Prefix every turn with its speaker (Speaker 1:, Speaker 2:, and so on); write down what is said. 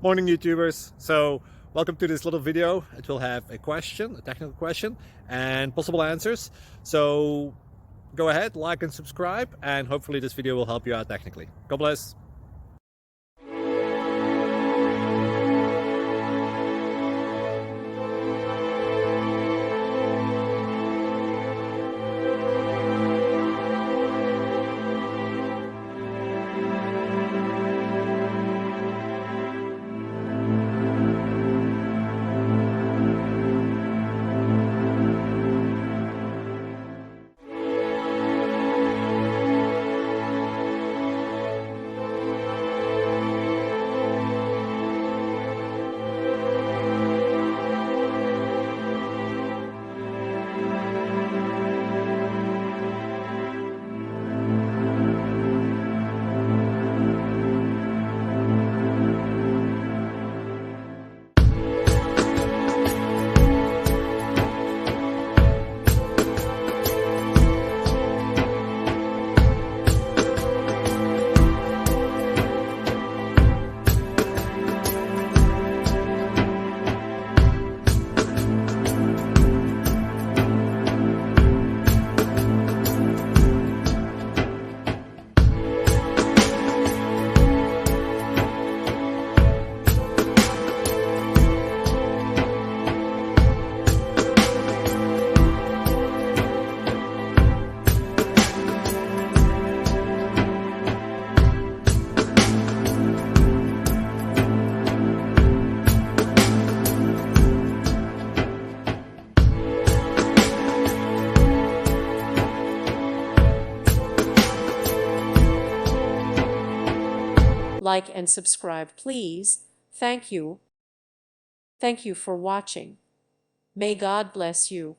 Speaker 1: Morning YouTubers. So welcome to this little video. It will have a question, a technical question, and possible answers. So go ahead, like and subscribe, and hopefully this video will help you out technically. God bless.
Speaker 2: Like and subscribe, please. Thank you. Thank you for watching. May God bless you.